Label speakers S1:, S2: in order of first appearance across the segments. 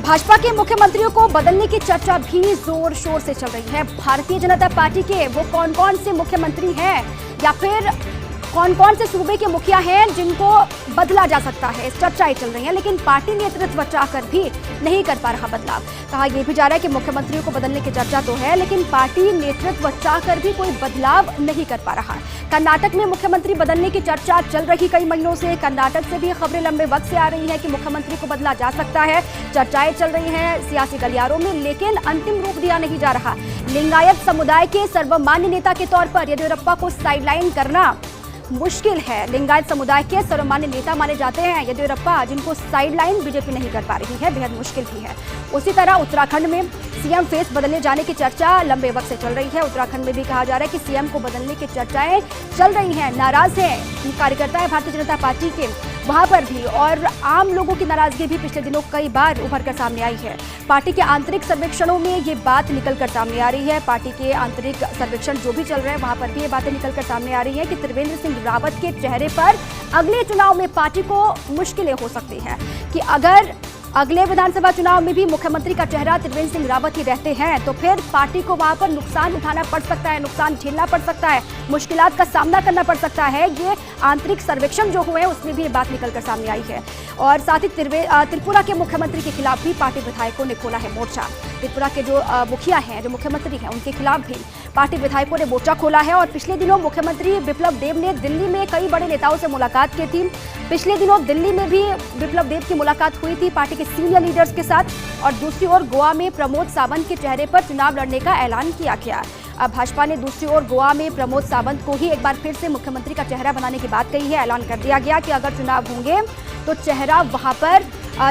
S1: भाजपा के मुख्यमंत्रियों को बदलने की चर्चा भी जोर शोर से चल रही है। भारतीय जनता पार्टी के वो कौन कौन से मुख्यमंत्री हैं या फिर कौन कौन से सूबे के मुखिया हैं जिनको बदला जा सकता है, इस चर्चाएं चल रही हैं। लेकिन पार्टी नेतृत्व चाहकर भी नहीं कर पा रहा बदलाव। कहा यह भी जा रहा है कि मुख्यमंत्रियों को बदलने की चर्चा तो है, लेकिन पार्टी नेतृत्व चाहकर भी कोई बदलाव नहीं कर पा रहा। कर्नाटक में मुख्यमंत्री बदलने की चर्चा चल रही कई महीनों से। कर्नाटक से भी खबरें लंबे वक्त से आ रही हैं कि मुख्यमंत्री को बदला जा सकता है। चर्चाएं चल रही हैं सियासी गलियारों में, लेकिन अंतिम रूप दिया नहीं जा रहा। लिंगायत समुदाय के सर्वमान्य नेता के तौर पर येदियुरप्पा को साइडलाइन करना मुश्किल है। लिंगायत समुदाय के सर्वमान्य नेता माने जाते हैं येदियुरप्पा, जिनको साइडलाइन बीजेपी नहीं कर पा रही है, बेहद मुश्किल भी है। उसी तरह उत्तराखंड में सीएम फेस बदलने जाने की चर्चा लंबे वक्त से चल रही है। उत्तराखंड में भी कहा जा रहा है कि सीएम को बदलने की चर्चाएं चल रही हैं। नाराज हैं कार्यकर्ता है भारतीय जनता पार्टी के वहां पर भी, और आम लोगों की नाराजगी भी पिछले दिनों कई बार उभर कर सामने आई है। पार्टी के आंतरिक सर्वेक्षणों में ये बात निकल कर सामने आ रही है। पार्टी के आंतरिक सर्वेक्षण जो भी चल रहे हैं वहां पर भी ये बातें निकल कर सामने आ रही है कि त्रिवेंद्र सिंह रावत के चेहरे पर अगले चुनाव में पार्टी को मुश्किलें हो सकती हैं, कि अगर अगले विधानसभा चुनाव में भी मुख्यमंत्री का चेहरा त्रिवेंद्र सिंह रावत ही रहते हैं तो फिर पार्टी को वहां पर नुकसान उठाना पड़ सकता है, नुकसान झेलना पड़ सकता है, मुश्किलात का सामना करना पड़ सकता है। ये आंतरिक सर्वेक्षण जो हुए उसमें भी ये बात निकलकर सामने आई है। और साथ ही त्रिपुरा के मुख्यमंत्री के खिलाफ भी पार्टी विधायकों ने खोला है मोर्चा। त्रिपुरा के जो मुखिया हैं, जो मुख्यमंत्री हैं, उनके खिलाफ भी पार्टी विधायकों ने मोर्चा खोला है। और पिछले दिनों मुख्यमंत्री बिप्लब देब ने दिल्ली में कई बड़े नेताओं से मुलाकात की थी। पिछले दिनों दिल्ली में भी बिप्लब देब की मुलाकात हुई थी पार्टी के सीनियर लीडर्स के साथ। और दूसरी ओर गोवा में प्रमोद सावंत के चेहरे पर चुनाव लड़ने का ऐलान किया गया। अब भाजपा ने दूसरी ओर गोवा में प्रमोद सावंत को ही एक बार फिर से मुख्यमंत्री का चेहरा बनाने की बात कही है। ऐलान कर दिया गया कि अगर चुनाव होंगे तो चेहरा वहां पर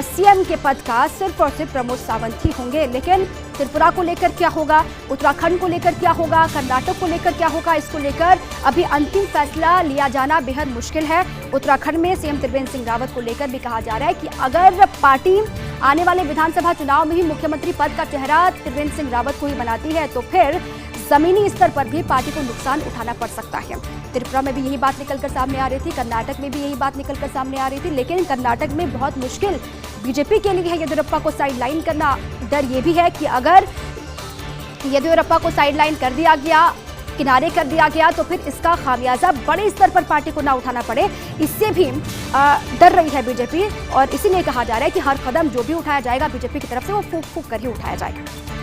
S1: सीएम के पद का सिर्फ और सिर्फ प्रमोद सावंत ही होंगे। लेकिन त्रिपुरा को लेकर क्या होगा, उत्तराखंड को लेकर क्या होगा, कर्नाटक को लेकर क्या होगा, इसको लेकर अभी अंतिम फैसला लिया जाना बेहद मुश्किल है। उत्तराखंड में सीएम त्रिवेंद्र सिंह रावत को लेकर भी कहा जा रहा है कि अगर पार्टी आने वाले विधानसभा चुनाव में ही मुख्यमंत्री पद का चेहरा त्रिवेंद्र सिंह रावत को ही बनाती है तो फिर जमीनी स्तर पर भी पार्टी को नुकसान उठाना पड़ सकता है। त्रिपुरा में भी यही बात निकलकर सामने आ रही थी, कर्नाटक में भी यही बात निकलकर सामने आ रही थी। लेकिन कर्नाटक में बहुत मुश्किल बीजेपी के लिए है येदियुरप्पा को साइडलाइन करना। डर ये भी है कि अगर येदियुरप्पा को साइडलाइन कर दिया गया, किनारे कर दिया गया, तो फिर इसका खामियाजा बड़े स्तर पर पार्टी को ना उठाना पड़े, इससे भी डर रही है बीजेपी। और इसीलिए कहा जा रहा है कि हर कदम जो भी उठाया जाएगा बीजेपी की तरफ से वो फूंक फूंक कर ही उठाया जाएगा।